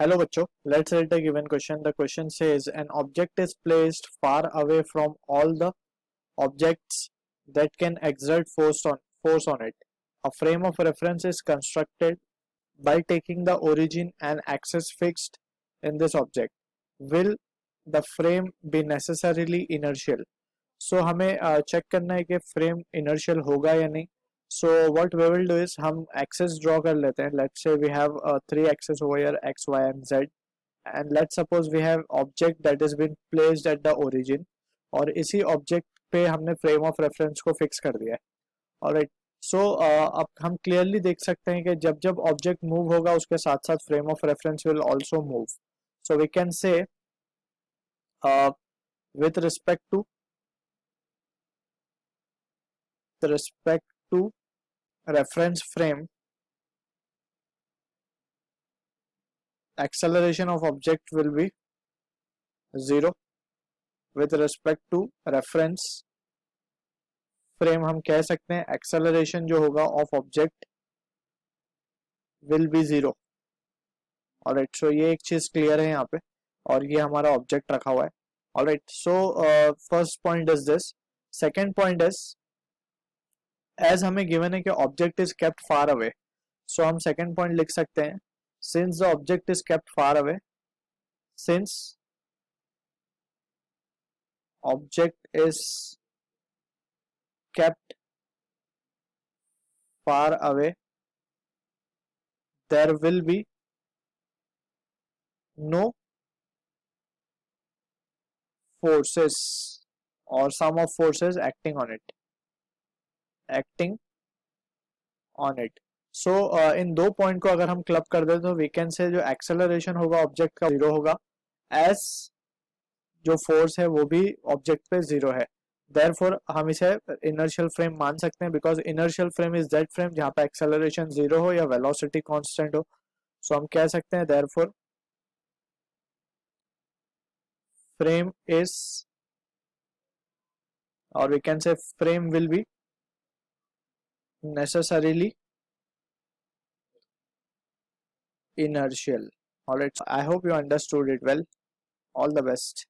Hello बच्चों, let's read the given question. The question says an object is placed far away from all the objects that can exert force on it. A frame of reference is constructed by taking the origin and axis fixed in this object. Will the frame be necessarily inertial? So हमें check करना है कि frame inertial होगा या नहीं. So what we will do is हम axis draw कर लेते हैं. Let's say we have three axes over here, x, y and z, and let's suppose we have object that has been placed at the origin और इसी object पे हमने frame of reference को fix कर दिया है. ऑलराइट. सो अब हम क्लियरली देख सकते हैं कि जब जब ऑब्जेक्ट मूव होगा उसके साथ साथ frame of reference will also move. So we can say with respect to reference frame, acceleration of object will be 0. with respect to reference frame हम कह सकते हैं acceleration जो होगा of object will be 0. Alright. सो ये एक चीज clear है यहाँ पे और ये हमारा ऑब्जेक्ट रखा हुआ है. Alright. So first point is this. Second point is as हमें गिवन है कि object is kept far away, so हम सेकंड पॉइंट लिख सकते हैं since the object is kept far away, since object is kept far away there will be no forces or sum of forces acting on it. So इन दो point को अगर हम club कर दें तो वी कैन से जो एक्सेलरेशन होगा ऑब्जेक्ट का 0 होगा, एज जो फोर्स है वो भी ऑब्जेक्ट पे 0 है. देयरफॉर हम इसे इनर्शियल फ्रेम मान सकते हैं because inertial frame is that frame जहां पे एक्सेलरेशन 0 हो या वेलोसिटी कांस्टेंट हो. सो हम कह सकते हैं therefore frame is, or we can say frame will be necessarily inertial. Alright, so I hope you understood it well. All the best.